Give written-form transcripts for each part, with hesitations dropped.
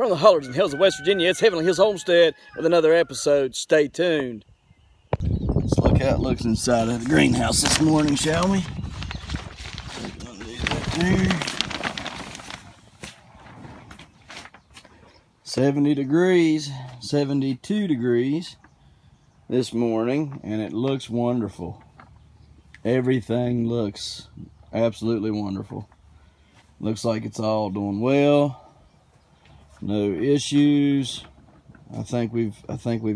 From the hollers and hills of West Virginia, it's Heavenly Hills Homestead with another episode. Stay tuned. Let's look how it looks inside of the greenhouse this morning, shall we? 70 degrees, 72 degrees this morning, and it looks wonderful. Everything looks absolutely wonderful. Looks like it's all doing well. No issues. I think we've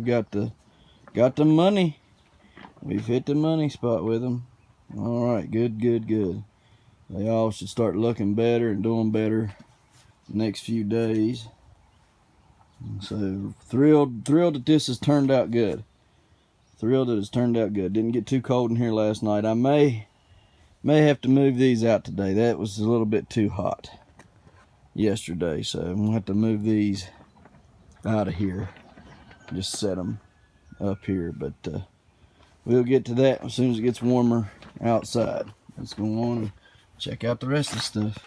got the money. We've hit the money spot with them. All right, good. They all should start looking better and doing better the next few days. So thrilled that this has turned out good. Thrilled that it's turned out good. Didn't get too cold in here last night. I may have to move these out today. That was a little bit too hot yesterday, so I'm gonna have to move these out of here. Just set them up here, but we'll get to that as soon as it gets warmer outside. Let's go on and check out the rest of the stuff.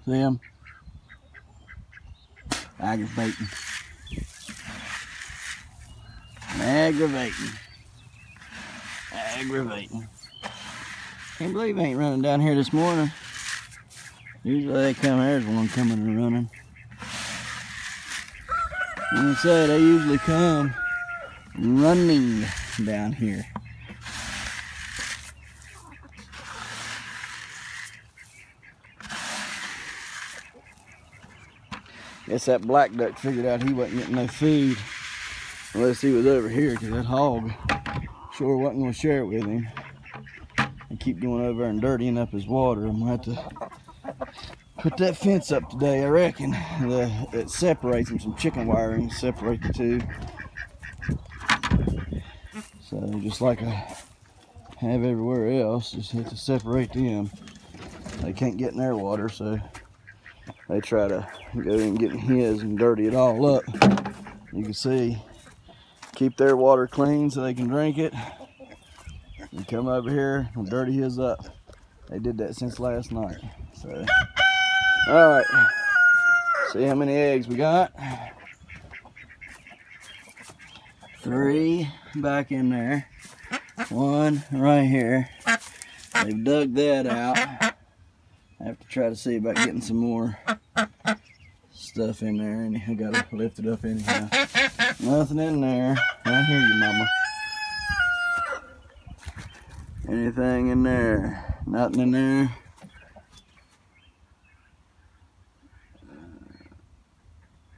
See him? Aggravating. Can't believe I ain't running down here this morning. Usually they come, there's one coming and running. Like I say, they usually come running down here. Guess that black duck figured out he wasn't getting no food unless he was over here, because that hog sure wasn't going to share it with him. And keep going over and dirtying up his water. I'm going to have to put that fence up today, I reckon. It separates them, some chicken wiring, separate the two. So just like I have everywhere else, just have to separate them. They can't get in their water, so they try to go and get in his and dirty it all up. You can see, keep their water clean so they can drink it. And come over here and dirty his up. They did that since last night. So, all right. See how many eggs we got. 3 back in there. 1 right here. They've dug that out. I have to try to see about getting some more stuff in there, and I gotta lift it up anyhow. Nothing in there. I hear you, mama. Anything in there? Nothing in there.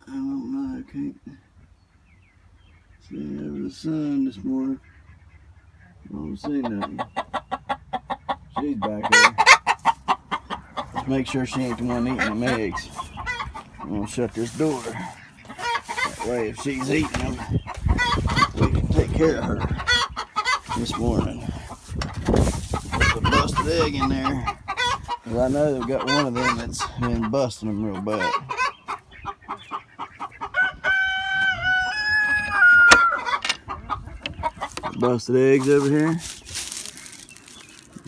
I don't know. I can't see over the sun this morning. I don't see nothing. She's back there. Make sure she ain't the one eating them eggs. I'm gonna shut this door. That way, if she's eating them, we can take care of her this morning. Put a busted egg in there. Cause I know they've got one of them that's been busting them real bad. busted eggs over here.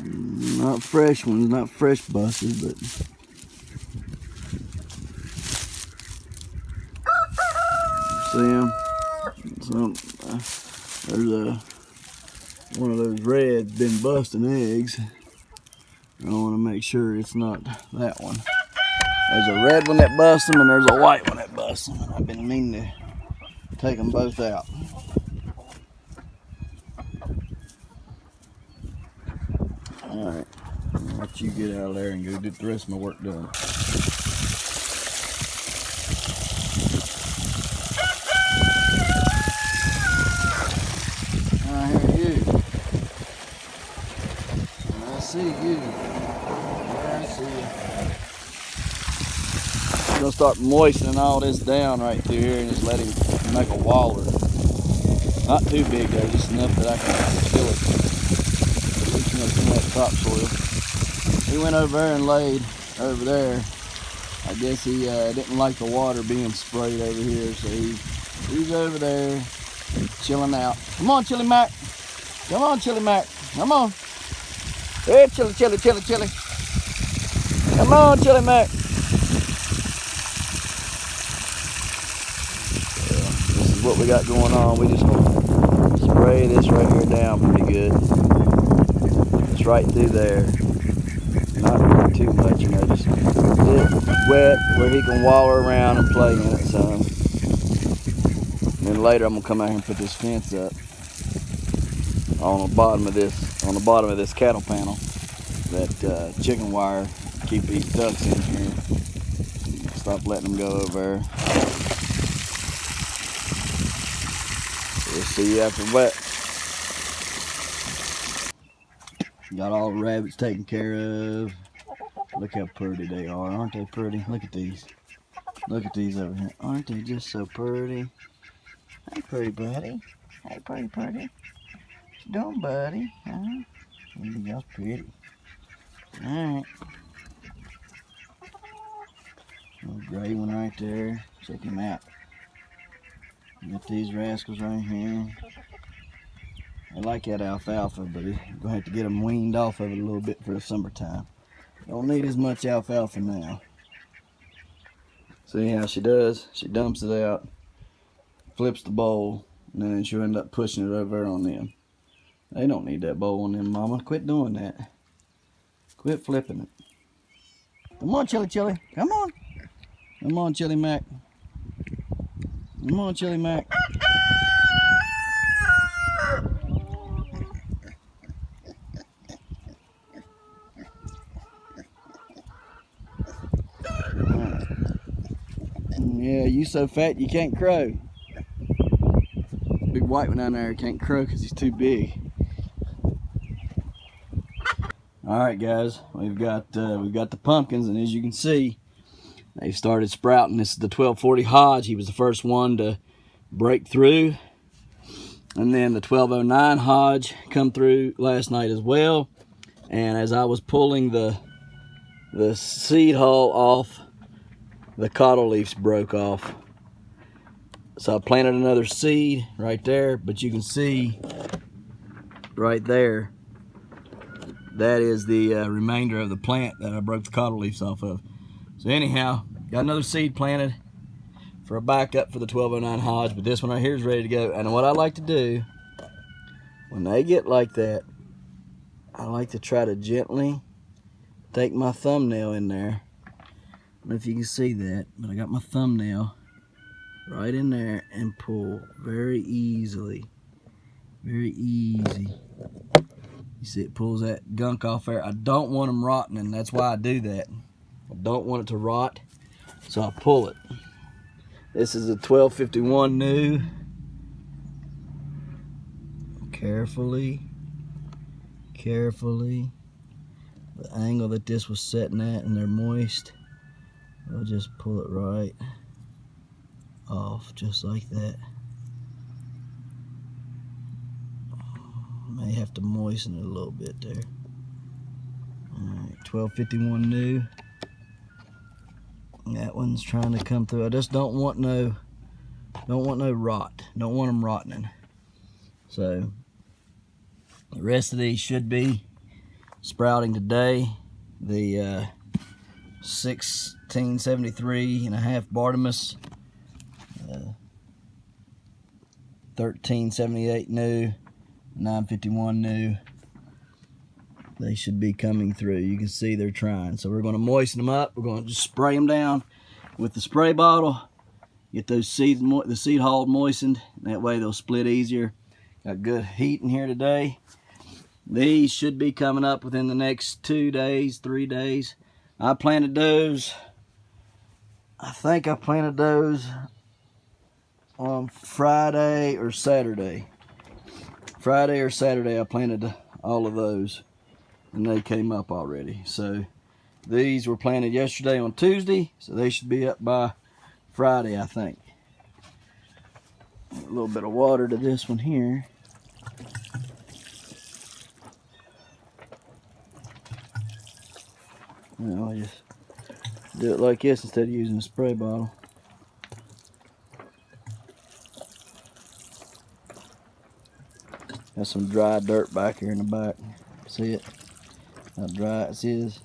Not fresh ones, not fresh busted, but see them? There's one of those reds been busting eggs. I want to make sure it's not that one. There's a red one that busts them and there's a white one that busts them. And I've been meaning to take them both out. Alright, I'll let you get out of there and go get the rest of my work done. I hear you. I see you. I see you. I'm gonna start moistening all this down right through here and just let him make a waller. Not too big though, just enough that I can fill it. Some of that topsoil. He went over there and laid over there. I guess he didn't like the water being sprayed over here, so he's over there chilling out. Come on, Chili Mac. Come on, Chili Mac. Come on. Hey, Chili. Come on, Chili Mac. This is what we got going on. We just gonna spray this right here down pretty good. It's right through there. Not too much, you know, just wet where he can waller around and play in it some. And then later I'm gonna come out here and put this fence up on the bottom of this cattle panel. That chicken wire keep these ducks in here. Stop letting them go over there. We'll see you after wet. Got all the rabbits taken care of. Look how pretty they are. Aren't they pretty? Look at these. Look at these over here. Aren't they just so pretty? Hey, pretty buddy. Hey, pretty. What you doing, buddy? Huh? Y'all's pretty. Alright. Little gray one right there. Check him out. Got these rascals right here. I like that alfalfa, but you're going to have to get them weaned off of it a little bit for the summertime. Don't need as much alfalfa now. See how she does? She dumps it out, flips the bowl, and then she'll end up pushing it over on them. They don't need that bowl on them, Mama. Quit doing that. Quit flipping it. Come on, Chili. Come on. Come on, Chili Mac. Come on, Chili Mac. Yeah, you so fat you can't crow. Big white one down there can't crow because he's too big. All right, guys, we've got the pumpkins, and as you can see, they started sprouting. This is the 1240 Hodge. He was the first one to break through, and then the 1209 Hodge come through last night as well. And as I was pulling the seed hull off, the cottle leaves broke off. So I planted another seed right there, but you can see right there, that is the remainder of the plant that I broke the cottle leaves off of. So anyhow, got another seed planted for a backup for the 1209 Hodge, but this one right here is ready to go. And what I like to do, when they get like that, I like to try to gently take my thumbnail in there. I don't know if you can see that, but I got my thumbnail right in there and pull very easily. Very easy. You see it pulls that gunk off there. I don't want them rotting, and that's why I do that. I don't want it to rot, so I pull it. This is a 1251 new. Carefully. The angle that this was setting at, and they're moist. I'll just pull it right off, just like that. May have to moisten it a little bit there. Alright, 1251 new. That one's trying to come through. I just don't want no rot. Don't want them rotting. So The rest of these should be sprouting today. The 1673.5 Bartimus, 1378 new, 951 new. They should be coming through. You can see they're trying. So we're going to moisten them up. We're going to just spray them down with the spray bottle. Get those seeds, the seed hull moistened. That way they'll split easier. Got good heat in here today. These should be coming up within the next 2 days, 3 days. I planted those. I think I planted those on Friday or Saturday. Friday or Saturday I planted all of those, and they came up already. So these were planted yesterday on Tuesday, so they should be up by Friday, I think. A little bit of water to this one here. I'll just do it like this instead of using a spray bottle. Got some dry dirt back here in the back. See it? How dry it is.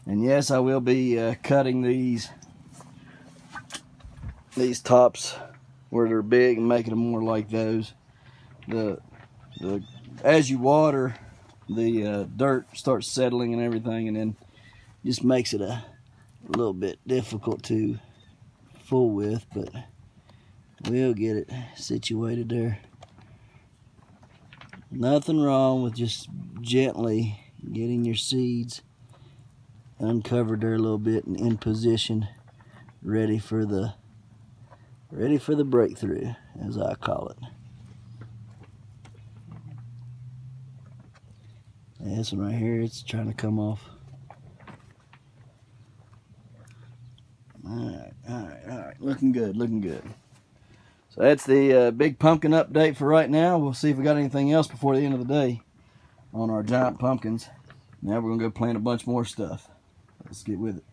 And yes, I will be cutting these tops where they're big and making them more like those. As you water, the dirt starts settling and everything, and then just makes it a little bit difficult to fool with, but we'll get it situated there. Nothing wrong with just gently getting your seeds uncovered there a little bit and in position, ready for the breakthrough, as I call it. And this one right here, it's trying to come off. All right. Looking good. So that's the big pumpkin update for right now. We'll see if we got anything else before the end of the day on our giant pumpkins. Now we're gonna go plant a bunch more stuff. Let's get with it.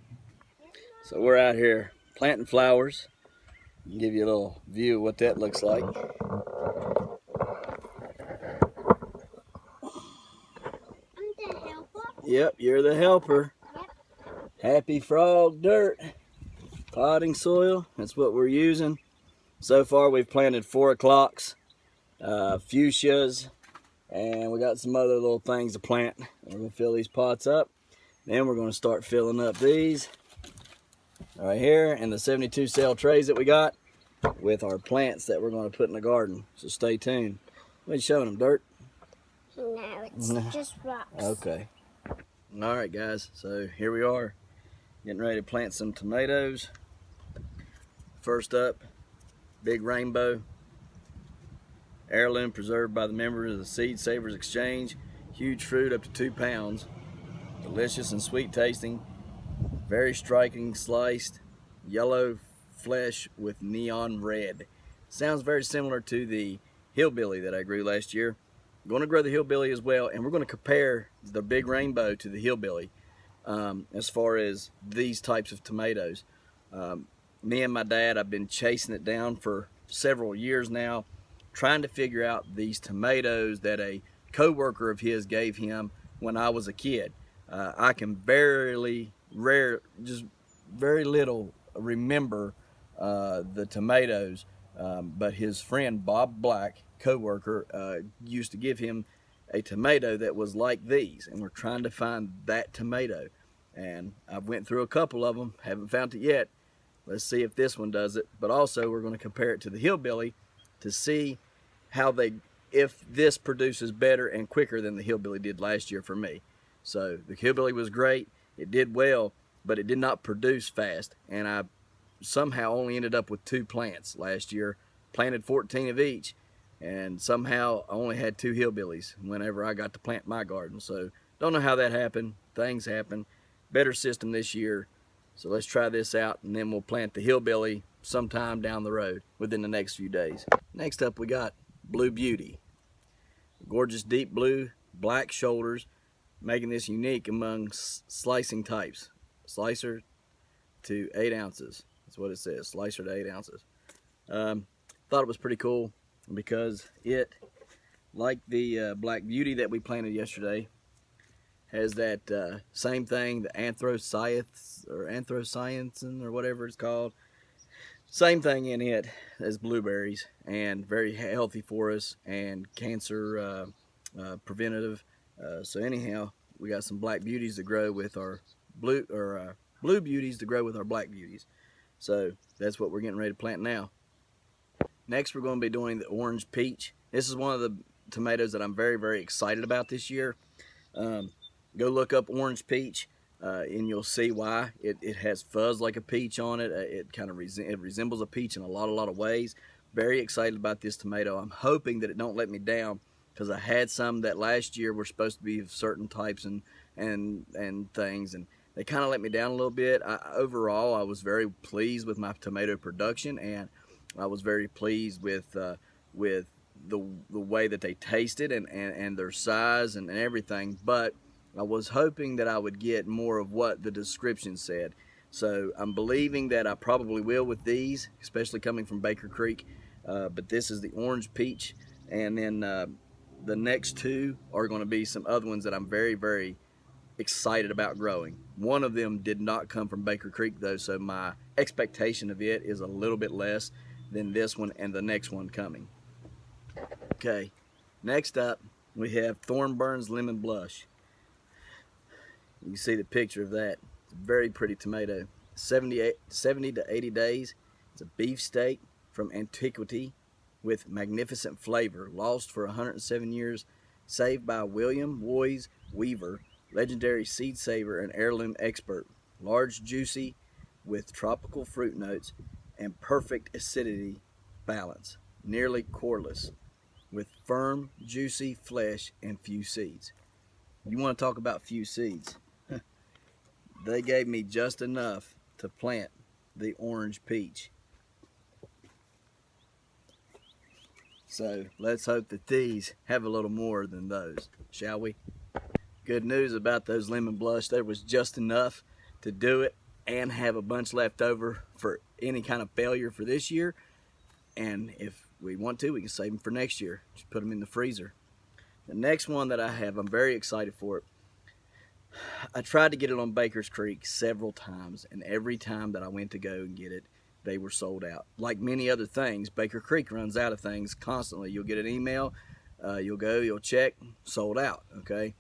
So we're out here planting flowers. I'll give you a little view of what that looks like. Yep, you're the helper. Yep. Happy Frog dirt. Potting soil, that's what we're using. So far we've planted 4 o'clocks, fuchsias, and we got some other little things to plant. We're going to fill these pots up. Then we're going to start filling up these right here and the 72 cell trays that we got with our plants that we're going to put in the garden. So stay tuned. What are you showing them, dirt? No, it's just rocks. Okay. All right, guys. So here we are, getting ready to plant some tomatoes. First up, Big Rainbow. Heirloom preserved by the members of the Seed Savers Exchange. Huge fruit up to 2 pounds. Delicious and sweet tasting. Very striking sliced yellow flesh with neon red. Sounds very similar to the hillbilly that I grew last year. I'm going to grow the hillbilly as well, and we're going to compare the Big Rainbow to the hillbilly as far as these types of tomatoes. Me and my dad, I've been chasing it down for several years now, trying to figure out these tomatoes that a co-worker of his gave him when I was a kid. I can very little remember the tomatoes, but his friend Bob Black, co-worker, used to give him a tomato that was like these, and we're trying to find that tomato. And I've went through a couple of them, haven't found it yet. Let's see if this one does it. But also we're going to compare it to the hillbilly to see if this produces better and quicker than the hillbilly did last year for me. So the hillbilly was great, it did well, but it did not produce fast, and I somehow only ended up with 2 plants last year. Planted 14 of each, and somehow I only had 2 hillbillies whenever I got to plant my garden. So don't know how that happened. Things happen. Better system this year. So let's try this out, and then we'll plant the hillbilly sometime down the road within the next few days. Next up we got Blue Beauty. Gorgeous deep blue, black shoulders, making this unique among slicing types. Slicer to 8 ounces. That's what it says, slicer to 8 ounces. Thought it was pretty cool because it, like the Black Beauty that we planted yesterday, has that same thing, the anthocyanin or whatever it's called. Same thing in it as blueberries, and very healthy for us and cancer preventative. So anyhow, we got some black beauties to grow with our blue beauties to grow with our black beauties. So that's what we're getting ready to plant now. Next, we're going to be doing the orange peach. This is one of the tomatoes that I'm very, very excited about this year. Go look up orange peach, and you'll see why. It has fuzz like a peach on it. It kind of it resembles a peach in a lot of ways. Very excited about this tomato. I'm hoping that it don't let me down, because I had some that last year were supposed to be of certain types and things, and they kind of let me down a little bit. Overall, I was very pleased with my tomato production, and I was very pleased with the way that they tasted and their size and everything. But I was hoping that I would get more of what the description said. So I'm believing that I probably will with these, especially coming from Baker Creek. But this is the orange peach, and then the next two are going to be some other ones that I'm very, very excited about growing. One of them did not come from Baker Creek though, so my expectation of it is a little bit less than this one and the next one coming. Okay, next up we have Thornburn's Lemon Blush. You can see the picture of that. It's a very pretty tomato. 70 to 80 days. It's a beefsteak from antiquity with magnificent flavor. Lost for 107 years. Saved by William Woys Weaver, legendary seed saver and heirloom expert. Large, juicy, with tropical fruit notes and perfect acidity balance. Nearly coreless, with firm, juicy flesh and few seeds. You want to talk about few seeds? They gave me just enough to plant the orange peach. So let's hope that these have a little more than those, shall we? Good news about those lemon blush, there was just enough to do it and have a bunch left over for any kind of failure for this year. And if we want to, we can save them for next year. Just put them in the freezer. The next one that I have, I'm very excited for it. I tried to get it on Baker's Creek several times, and every time that I went to go and get it, they were sold out. Like many other things, Baker Creek runs out of things constantly. You'll get an email, you'll go, you'll check, sold out, okay?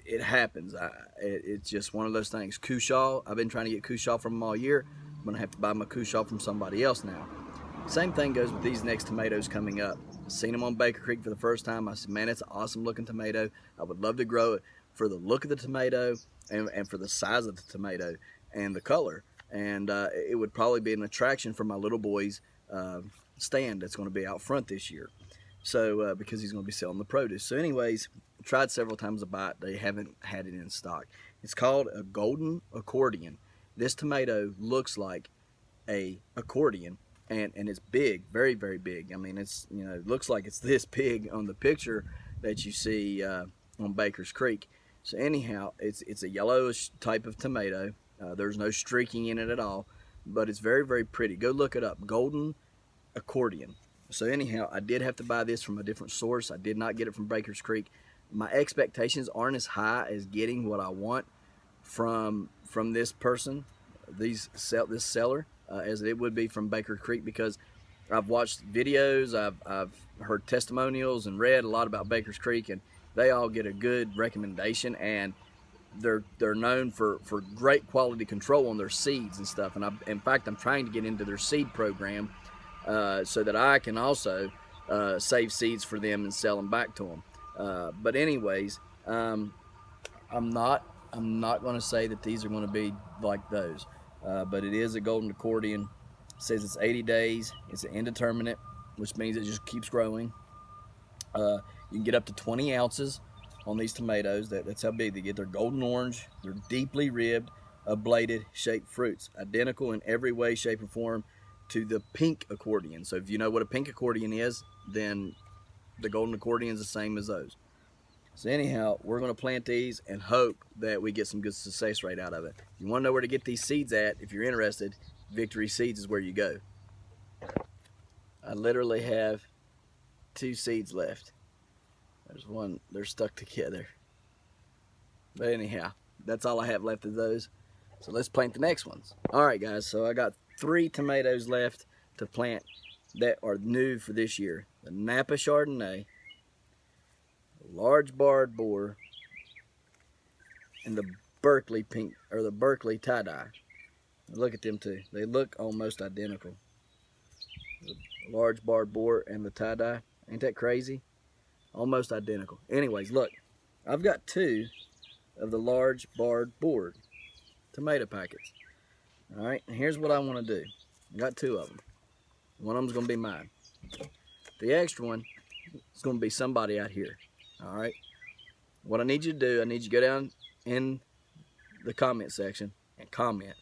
It happens. It's just one of those things. Cushaw, I've been trying to get Cushaw from them all year. I'm going to have to buy my Cushaw from somebody else now. Same thing goes with these next tomatoes coming up. Seen them on Baker Creek for the first time. I said, man, it's an awesome looking tomato. I would love to grow it for the look of the tomato and for the size of the tomato and the color. And it would probably be an attraction for my little boy's stand that's going to be out front this year. So because he's going to be selling the produce. So anyways, tried several times to buy it. They haven't had it in stock. It's called a golden accordion. This tomato looks like a accordion, and it's big, very, very big. I mean, it's, you know, it looks like it's this big on the picture that you see on Baker's Creek. So anyhow, it's a yellowish type of tomato. There's no streaking in it at all, but it's very, very pretty. Go look it up, golden accordion. So anyhow, I did have to buy this from a different source. I did not get it from Baker's Creek. My expectations aren't as high as getting what I want from this person, this seller, as it would be from Baker Creek, because I've watched videos, I've heard testimonials and read a lot about Baker's Creek, and they all get a good recommendation, and they're known for great quality control on their seeds and stuff. And in fact, I'm trying to get into their seed program so that I can also save seeds for them and sell them back to them. But anyways, I'm not going to say that these are going to be like those, but it is a golden accordion. It says it's 80 days. It's an indeterminate, which means it just keeps growing. You can get up to 20 ounces on these tomatoes. That's how big they get. They're golden orange. They're deeply ribbed, ablated, shaped fruits, identical in every way, shape, and form to the pink accordion. So if you know what a pink accordion is, then the golden accordion is the same as those. So anyhow, we're going to plant these and hope that we get some good success rate out of it. If you want to know where to get these seeds at, if you're interested, Victory Seeds is where you go. I literally have 2 seeds left. There's one, they're stuck together. But anyhow, that's all I have left of those. So let's plant the next ones. All right, guys, so I got 3 tomatoes left to plant that are new for this year. The Napa Chardonnay, the large barred boar, and the Berkeley pink, or the Berkeley tie-dye. Look at them two. They look almost identical. The large barred boar and the tie-dye. Ain't that crazy? Almost identical. Anyways, look. I've got 2 of the large barred boar tomato packets. Alright, and here's what I want to do. I got 2 of them. One of them's going to be mine. The extra one is going to be somebody out here. Alright? What I need you to do, I need you to go down in the comment section and comment.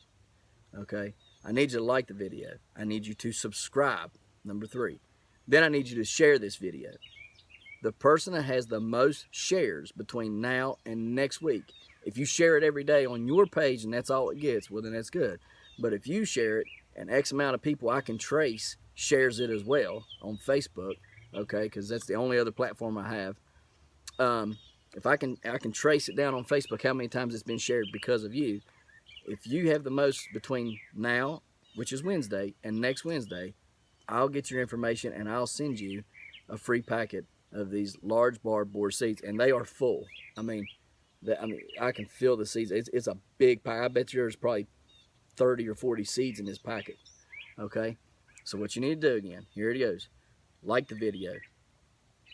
Okay? I need you to like the video. I need you to subscribe. Number 3. Then I need you to share this video. The person that has the most shares between now and next week, if you share it every day on your page and that's all it gets, well then that's good. But if you share it and X amount of people I can trace shares it as well on Facebook, okay, because that's the only other platform I have. If I can trace it down on Facebook how many times it's been shared because of you. If you have the most between now, which is Wednesday, and next Wednesday, I'll get your information and I'll send you a free packet of these large barred boar seeds, and they are full. I mean, I can feel the seeds. It's a big pack. I bet there's probably 30 or 40 seeds in this packet. Okay, so what you need to do again, here it goes. Like the video,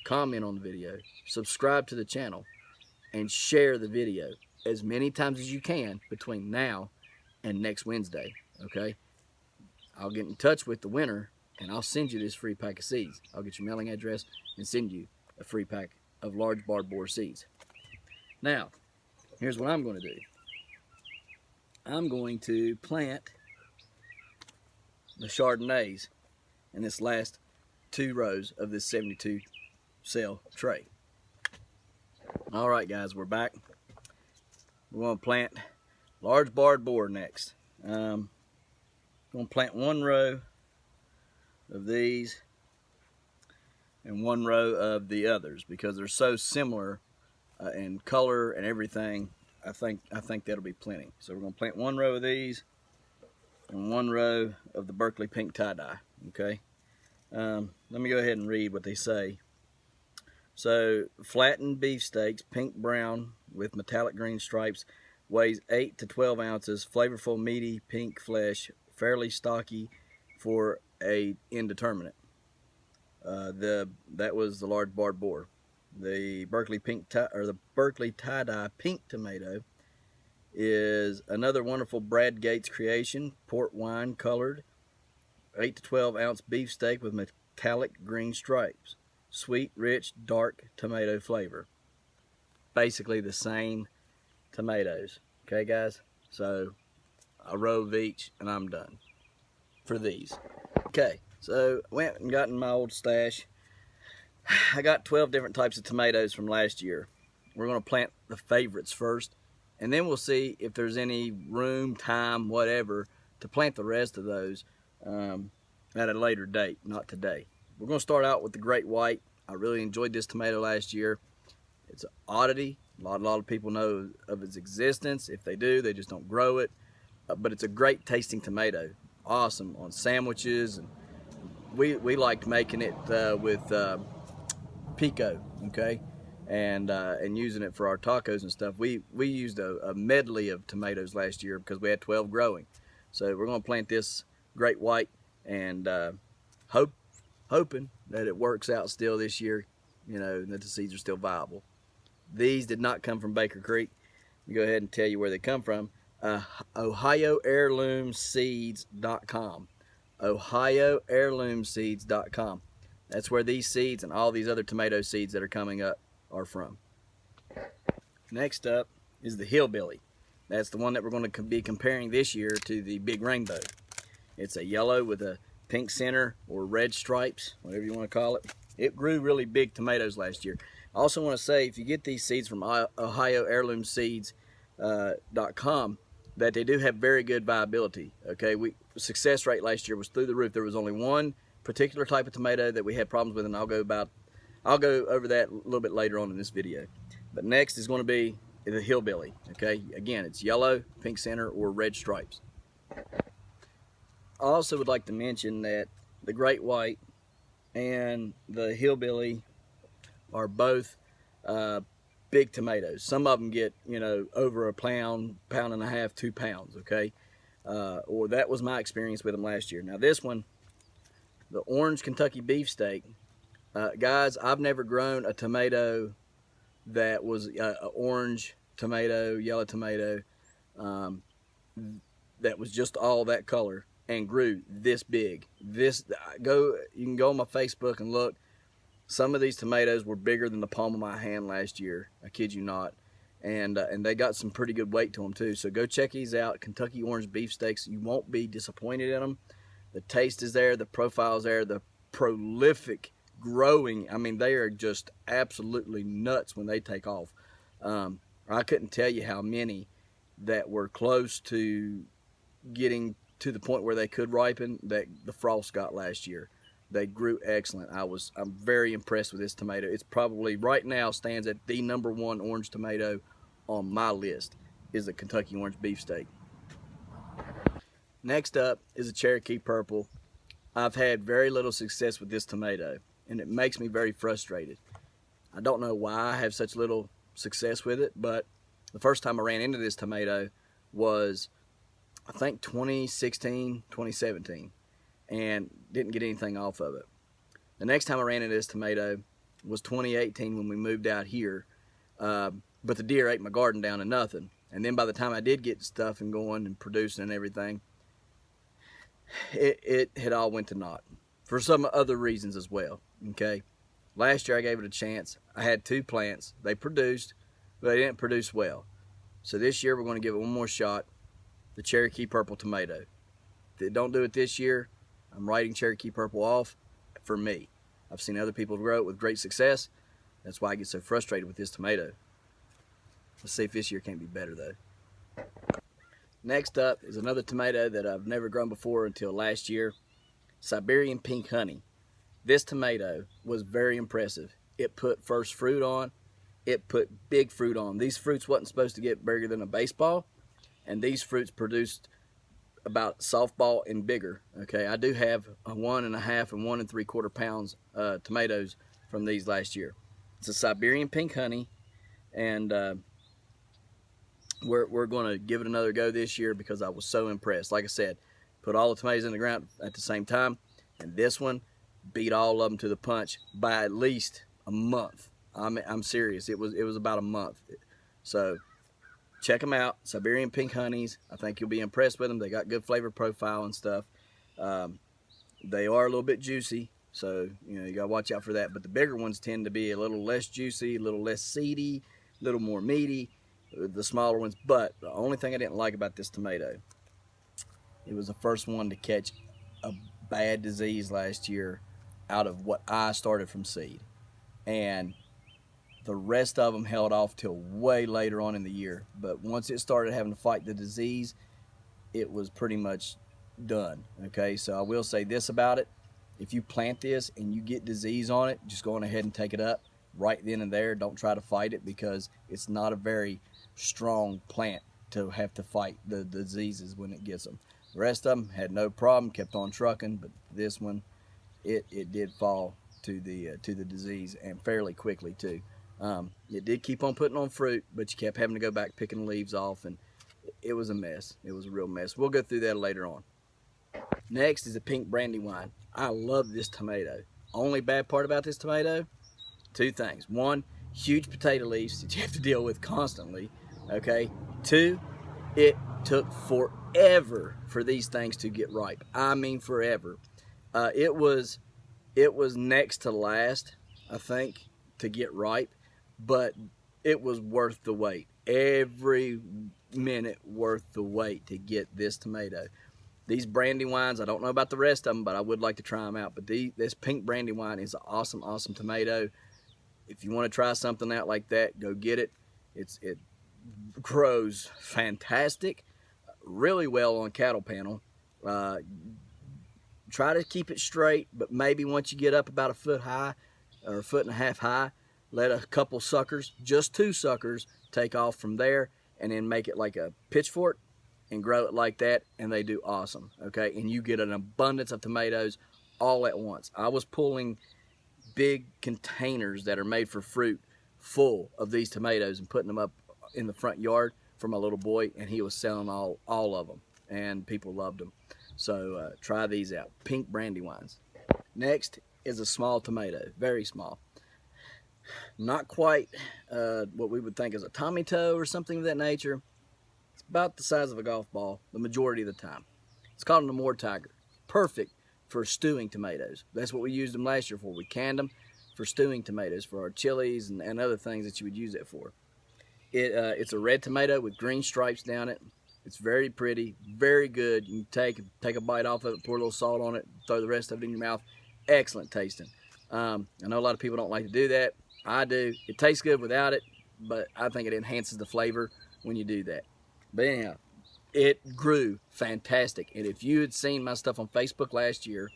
comment on the video, subscribe to the channel, and share the video as many times as you can between now and next Wednesday. Okay, I'll get in touch with the winner and I'll send you this free pack of seeds. I'll get your mailing address and send you a free pack of large barred boar seeds. Now, here's what I'm going to do. I'm going to plant the Chardonnays in this last 2 rows of this 72 cell tray. All right, guys, we're back. We're going to plant large barred boar next. I'm going to plant 1 row of these and 1 row of the others because they're so similar in color and everything. I think that'll be plenty. So we're going to plant 1 row of these and 1 row of the Berkeley pink tie-dye. Okay. Let me go ahead and read what they say. So, flattened beefsteaks, pink brown with metallic green stripes, weighs 8 to 12 ounces, flavorful meaty pink flesh, fairly stocky for a indeterminate. That was the large barred boar. The Berkeley tie-dye pink tomato is another wonderful Brad Gates creation, port wine colored, 8 to 12 ounce beefsteak with metallic green stripes, sweet, rich, dark tomato flavor. Basically the same tomatoes. Okay, guys? So a row of each and I'm done for these. Okay, so went and got in my old stash. I got 12 different types of tomatoes from last year. We're going to plant the favorites first, and then we'll see if there's any room, time, whatever, to plant the rest of those at a later date, not today. We're going to start out with the Great White. I really enjoyed this tomato last year. It's an oddity. A lot of people know of its existence. If they do, they just don't grow it. But it's a great tasting tomato. Awesome on sandwiches. And we liked making it with pico, okay, and using it for our tacos and stuff. We used a medley of tomatoes last year because we had 12 growing. So we're going to plant this Great White and hoping that it works out still this year, you know, that the seeds are still viable. These did not come from Baker Creek. Let me go ahead and tell you where they come from. OhioHeirloomSeeds.com. OhioHeirloomSeeds.com. That's where these seeds and all these other tomato seeds that are coming up are from. Next up is the Hillbilly. That's the one that we're going to be comparing this year to the Big Rainbow. It's a yellow with a pink center or red stripes, whatever you want to call it. It grew really big tomatoes last year. I also want to say, if you get these seeds from OhioHeirloomSeeds.com, that they do have very good viability. Okay, success rate last year was through the roof. There was only one particular type of tomato that we had problems with, and I'll go over that a little bit later on in this video. But next is going to be the hillbilly. Okay, again, it's yellow, pink center, or red stripes. I also would like to mention that the great white and the hillbilly are both big tomatoes. Some of them get, you know, over a pound, pound and a half, 2 pounds. Okay, or that was my experience with them last year. Now this one, the orange Kentucky beefsteak, guys, I've never grown a tomato that was an orange tomato, yellow tomato, that was just all that color and grew this big. You can go on my Facebook and look. Some of these tomatoes were bigger than the palm of my hand last year. I kid you not. And they got some pretty good weight to them too. So go check these out, Kentucky orange beefsteaks. You won't be disappointed in them. The taste is there, the profile is there, the prolific growing. I mean, they are just absolutely nuts when they take off. I couldn't tell you how many that were close to getting to the point where they could ripen that the frost got last year. They grew excellent. I'm very impressed with this tomato. It's probably right now stands at the #1 orange tomato on my list is a Kentucky orange beefsteak. Next up is a Cherokee purple. I've had very little success with this tomato, and it makes me very frustrated. I don't know why I have such little success with it, but the first time I ran into this tomato was, I think, 2016, 2017, and didn't get anything off of it. The next time I ran into this tomato was 2018 when we moved out here, but the deer ate my garden down to nothing. And then by the time I did get stuff and going and producing and everything, it had all went to naught for some other reasons as well. Okay, last year I gave it a chance. I had 2 plants. They produced, but they didn't produce well. So this year we're going to give it one more shot, the Cherokee purple tomato. If they don't do it this year, I'm writing Cherokee purple off for me. I've seen other people grow it with great success. That's why I get so frustrated with this tomato. Let's see if this year can't be better though. Next up is another tomato that I've never grown before until last year, Siberian pink honey. This tomato was very impressive. It put first fruit on. It put big fruit on. These fruits wasn't supposed to get bigger than a baseball, and these fruits produced about softball and bigger. Okay, I do have a 1.5 and 1 3/4 pounds tomatoes from these last year. It's a Siberian pink honey, and we're going to give it another go this year because I was so impressed. Like I said, put all the tomatoes in the ground at the same time, and this one beat all of them to the punch by at least a month. I'm serious. It was about a month. So check them out, Siberian pink honeys. I think you'll be impressed with them. They got good flavor profile and stuff. They are a little bit juicy, so you gotta watch out for that. But the bigger ones tend to be a little less juicy, a little less seedy, a little more meaty. The smaller ones. But the only thing I didn't like about this tomato, it was the first one to catch a bad disease last year out of what I started from seed, and the rest of them held off till way later on in the year. But once it started having to fight the disease, it was pretty much done. Okay, so I will say this about it: if you plant this and you get disease on it, just go on ahead and take it up right then and there. Don't try to fight it because it's not a very strong plant to have to fight the diseases when it gets them. The rest of them had no problem, kept on trucking, but this one, it did fall to the disease, and fairly quickly too. It did keep on putting on fruit, but you kept having to go back picking leaves off, and it was a mess. It was a real mess. We'll go through that later on. Next is a pink Brandywine. I love this tomato. Only bad part about this tomato, 2 things. 1, huge potato leaves that you have to deal with constantly. Okay. 2, it took forever for these things to get ripe. I mean forever. It was next to last, I think, to get ripe, but it was worth the wait. Every minute worth the wait to get this tomato. These Brandywines, I don't know about the rest of them, but I would like to try them out. But this pink Brandywine is an awesome, awesome tomato. If you want to try something out like that, go get it. It grows fantastic, really well on cattle panel. try to keep it straight, but maybe once you get up about a foot high or a foot and a half high, let a couple suckers, just 2 suckers, take off from there, and then make it like a pitchfork and grow it like that, and they do awesome, okay? And you get an abundance of tomatoes all at once. I was pulling big containers that are made for fruit full of these tomatoes and putting them up in the front yard for my little boy, and he was selling all of them, and people loved them. So try these out, pink brandy wines. Next is a small tomato, very small. Not quite what we would think is a Tommy toe or something of that nature. It's about the size of a golf ball the majority of the time. It's called an Amore Tiger. Perfect for stewing tomatoes. That's what we used them last year for. We canned them for stewing tomatoes, for our chilies and other things that you would use it for. It's a red tomato with green stripes down it. It's very pretty, very good. You can take a bite off of it, pour a little salt on it, throw the rest of it in your mouth. Excellent tasting. I know a lot of people don't like to do that. I do. It tastes good without it, but I think it enhances the flavor when you do that. But anyhow, it grew fantastic. And if you had seen my stuff on Facebook last year,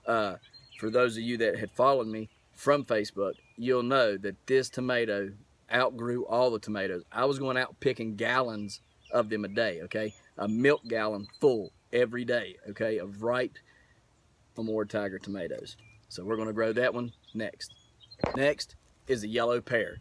for those of you that had followed me from Facebook, you'll know that this tomato outgrew all the tomatoes. I was going out picking gallons of them a day, okay? A milk gallon full every day, okay, of ripe Amore Tiger tomatoes. So we're going to grow that one next. Next is a yellow pear.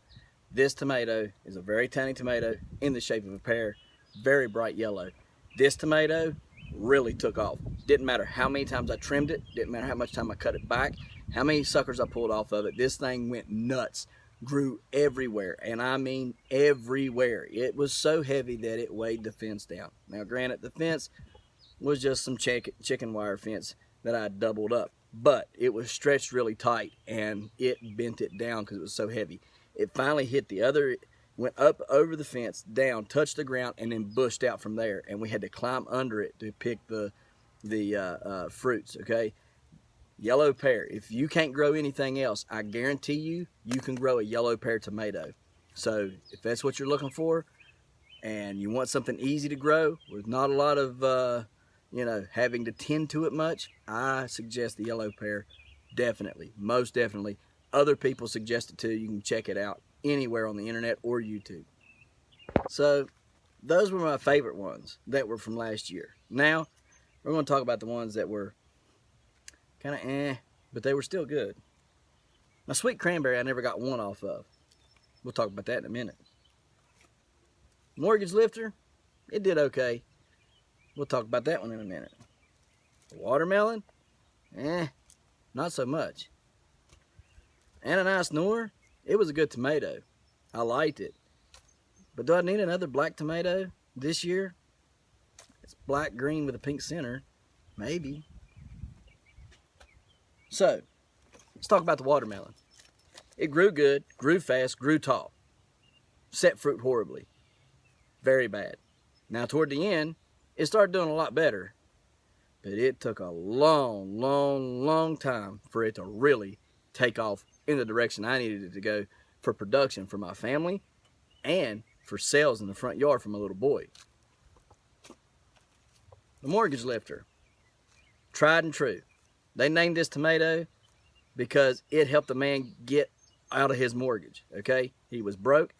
This tomato is a very tiny tomato in the shape of a pear, very bright yellow. This tomato really took off. Didn't matter how many times I trimmed it, didn't matter how much time I cut it back, how many suckers I pulled off of it. This thing went nuts, grew everywhere, and I mean everywhere. It was so heavy that it weighed the fence down. Now granted, the fence was just some chicken wire fence that I doubled up, but it was stretched really tight and it bent it down because it was so heavy. It finally hit the other, went up over the fence, down, touched the ground, and then bushed out from there, and we had to climb under it to pick the fruits, okay? Yellow pear. If you can't grow anything else, I guarantee you, you can grow a yellow pear tomato. So if that's what you're looking for and you want something easy to grow with not a lot of, having to tend to it much, I suggest the yellow pear. Definitely, most definitely. Other people suggest it too. You can check it out anywhere on the internet or YouTube. So those were my favorite ones that were from last year. Now we're going to talk about the ones that were kind of but they were still good. My sweet cranberry I never got one off of. We'll talk about that in a minute. Mortgage lifter, it did okay. We'll talk about that one in a minute. Watermelon, not so much. Ananias Noor, it was a good tomato. I liked it. But do I need another black tomato this year? It's black green with a pink center. Maybe. So, let's talk about the watermelon. It grew good, grew fast, grew tall. Set fruit horribly. Very bad. Now, toward the end, it started doing a lot better. But it took a long, long, long time for it to really take off in the direction I needed it to go for production for my family and for sales in the front yard for my little boy. The mortgage lifter. Tried and true. They named this tomato because it helped the man get out of his mortgage, okay? He was broke.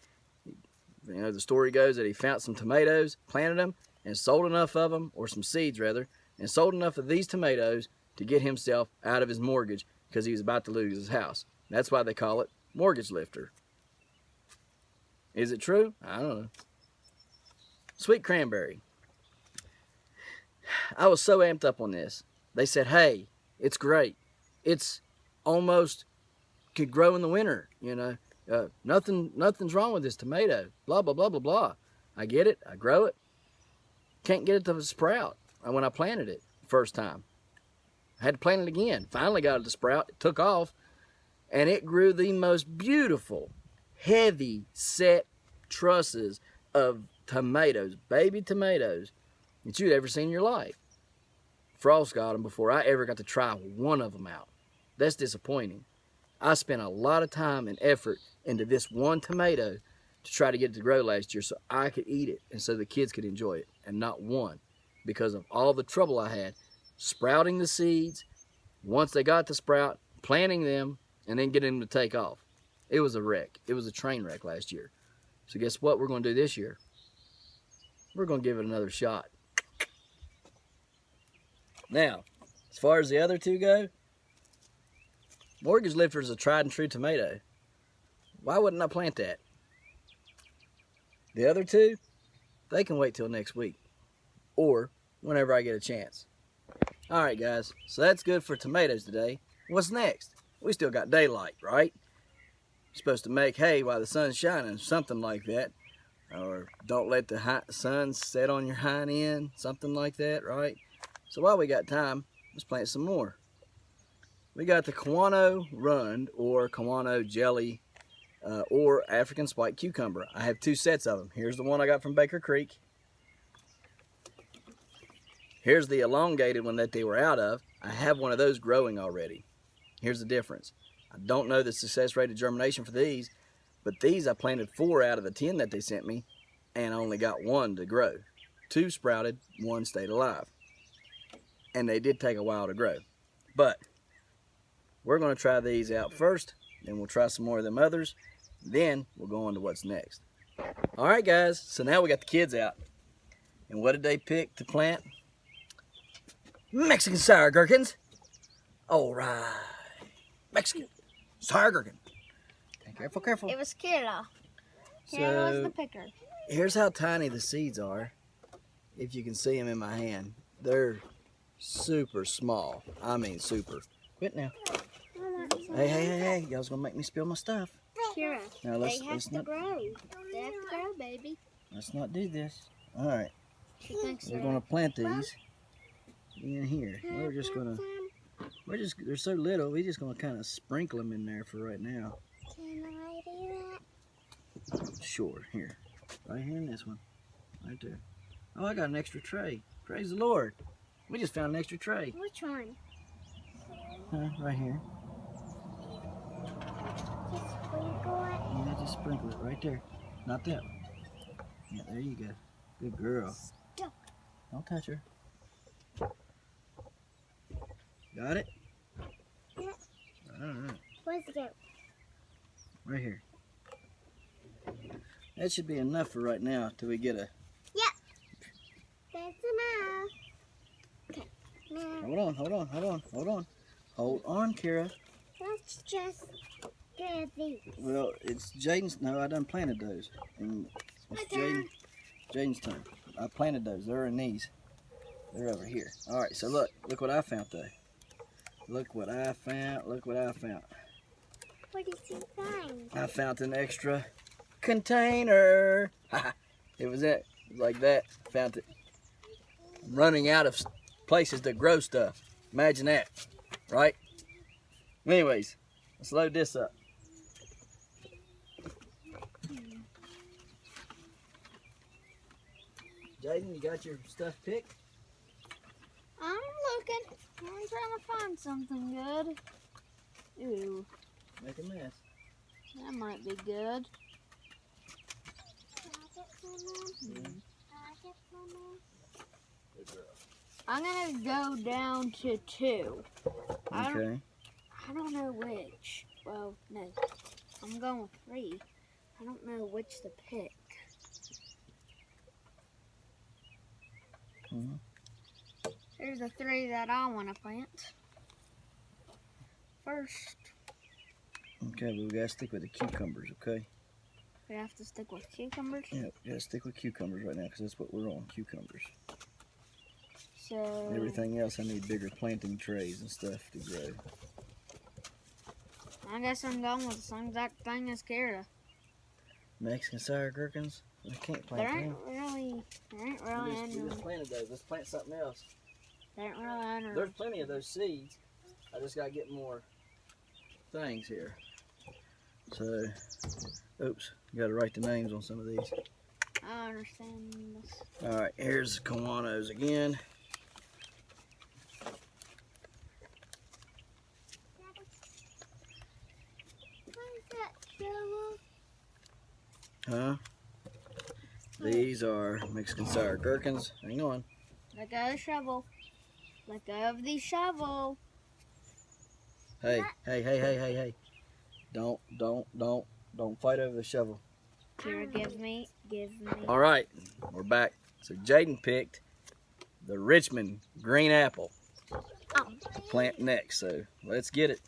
The story goes that he found some tomatoes, planted them, and sold enough of them, or some seeds rather, and sold enough of these tomatoes to get himself out of his mortgage because he was about to lose his house. That's why they call it mortgage lifter. Is it true? I don't know. Sweet cranberry. I was so amped up on this. They said, hey, it's great. It's almost could grow in the winter, nothing's wrong with this tomato. Blah, blah, blah, blah, blah. I get it. I grow it. Can't get it to sprout when I planted it first time. I had to plant it again. Finally got it to sprout. It took off. And it grew the most beautiful, heavy set trusses of tomatoes, baby tomatoes, that you'd ever seen in your life. Frost got them before I ever got to try one of them out. That's disappointing. I spent a lot of time and effort into this one tomato to try to get it to grow last year so I could eat it and so the kids could enjoy it, and not one, because of all the trouble I had sprouting the seeds, once they got to sprout, planting them, and then getting them to take off. It was a wreck. It was a train wreck last year. So guess what we're going to do this year? We're going to give it another shot. Now, as far as the other two go, Mortgage Lifter is a tried and true tomato. Why wouldn't I plant that? The other two, they can wait till next week or whenever I get a chance. All right, guys, so that's good for tomatoes today. What's next? We still got daylight, right? You're supposed to make hay while the sun's shining, something like that. Or don't let the sun set on your hind end, something like that, right? So while we got time, let's plant some more. We got the Kawano Rund or Kawano Jelly or African Spiked Cucumber. I have 2 sets of them. Here's the one I got from Baker Creek. Here's the elongated one that they were out of. I have one of those growing already. Here's the difference. I don't know the success rate of germination for these, but these I planted 4 out of the 10 that they sent me and I only got 1 to grow. 2 sprouted, 1 stayed alive. And they did take a while to grow. But we're going to try these out first, then we'll try some more of them others, then we'll go on to what's next. All right, guys, so now we got the kids out. And what did they pick to plant? Mexican sour gherkins. All right. Mexican sour gherkin. Careful, careful. It was Kira. Kira was the picker. Here's how tiny the seeds are. If you can see them in my hand. They're super small. I mean super. Quit now. Hey. Y'all's gonna make me spill my stuff. Kira, now they have to grow. They have to grow, baby. Let's not do this. All right. She thinks We're gonna plant these in here. They're so little, we're just gonna kind of sprinkle them in there for right now. Can I do that? Sure, here. Right here in this one. Right there. Oh, I got an extra tray. Praise the Lord. We just found an extra tray. Which one? Right here. Just sprinkle it. Yeah, just sprinkle it right there. Not that one. Yeah, there you go. Good girl. Stop. Don't touch her. Got it? Yeah. All right. Where's it go? Right here. That should be enough for right now till we get a... Yep. That's enough. Okay. Now, Hold on. Hold on, Kira. let's just get these. Well, it's Jaden's... No, I done planted those. And it's Jaden's turn. I planted those. They're in these. They're over here. All right, so look what I found though. Look what I found. What did you find? I found an extra container. It was like that. Found it. I'm running out of places to grow stuff. Imagine that, right? Anyways, let's load this up. Jaden, you got your stuff picked? I'm looking. I'm trying to find something good. Ooh, Make a mess. that might be good. Good girl. I'm gonna go down to 2. Okay. I don't know which. Well, no. I'm going with 3. I don't know which to pick. Mhm. Here's the 3 that I want to plant. First, Okay, we gotta stick with the cucumbers, okay? we have to stick with cucumbers. Yeah, we gotta stick with cucumbers right now because that's what we're on, cucumbers. So Everything else, I need bigger planting trays and stuff to grow. I guess I'm going with the same exact thing as Kara. Mexican sour gherkins? I can't plant There ain't them. really We just planted those. Let's plant something else. There's plenty of those seeds. I just gotta get more things here. So, oops, gotta write the names on some of these. I understand this. All right, here's the Kawanos again. Huh? These are Mexican sour gherkins. Hang on. Let go of the shovel. Let go of the shovel. Hey. Don't fight over the shovel. Here, give me. All right, we're back. So Jaden picked the Richmond green apple to plant next. So let's get it.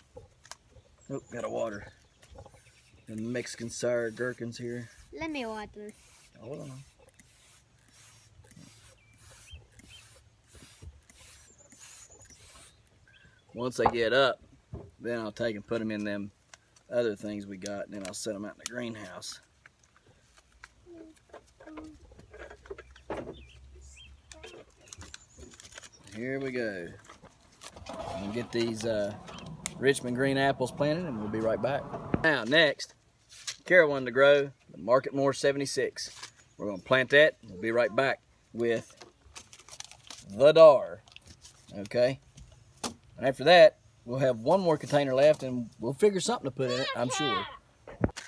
Oh, got a water. The Mexican sour gherkins here. Let me water. Hold on. Once they get up, then I'll take and put them in them other things we got, and then I'll set them out in the greenhouse. Here we go. I'll get these Richmond green apples planted, and we'll be right back. Now, next, Kara wanted to grow the Marketmore 76. We're going to plant that. We'll be right back with the Dar. Okay? And after that, we'll have one more container left, and we'll figure something to put in it, I'm sure.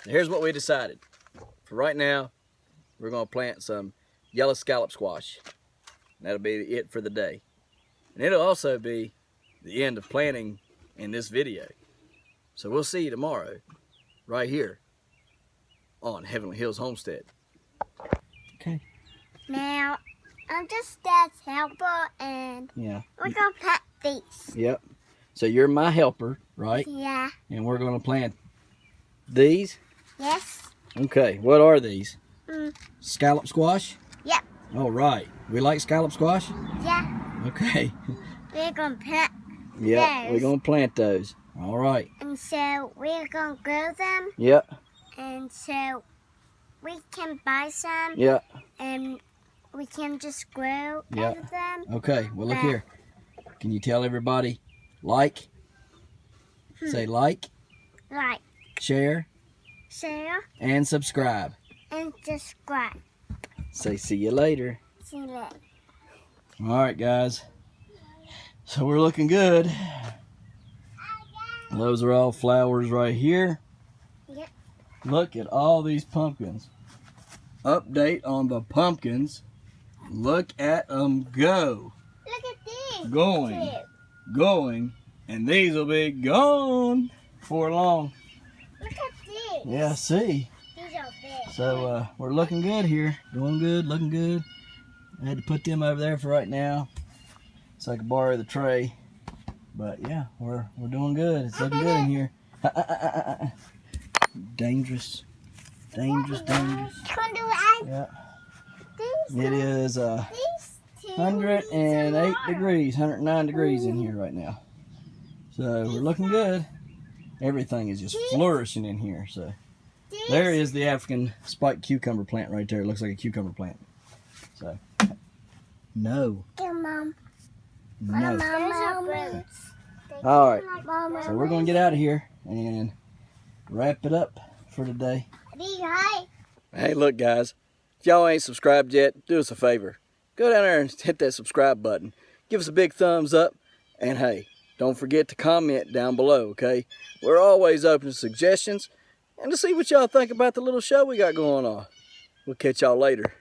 So here's what we decided. For right now, we're going to plant some yellow scallop squash. That'll be it for the day. And it'll also be the end of planting in this video. So we'll see you tomorrow, right here on Heavenly Hills Homestead. Okay. Now, I'm just Dad's helper, and yeah, we're going to plant these. Yep. So you're my helper, right? Yeah. And we're going to plant these? Yes. Okay, what are these? Mm. Scallop squash? Yep. All right. We like scallop squash? Yeah. Okay. We're going to plant Yep, those. we're going to plant those. All right. And so we're going to grow them. Yep. And so we can buy some. Yep. And we can just grow Yep. out of them. Okay, well, look here. Can you tell everybody, like? Say like. Like, Share. share, And subscribe. and subscribe. Say see you later. See you later. All right, guys. So we're looking good. Those are all flowers right here. Yep. Look at all these pumpkins. Update on the pumpkins. Look at them go. Look at these. Going. Going. And these will be gone before long. Look at these. Yeah, see. These are big. So we're looking good here. Doing good, looking good. I had to put them over there for right now, so I could borrow the tray. But yeah, we're doing good. It's looking good in here. Dangerous. Dangerous. Yeah. It is 108 degrees, 109 degrees in here right now. So we're looking good. Everything is just flourishing in here. So there is the African spiked cucumber plant right there. It looks like a cucumber plant. So no. Mom. No. All right. So we're going to get out of here and wrap it up for today. Hey, look, guys. If y'all ain't subscribed yet, do us a favor. Go down there and hit that subscribe button. Give us a big thumbs up. And hey, don't forget to comment down below, okay? We're always open to suggestions and to see what y'all think about the little show we got going on. We'll catch y'all later.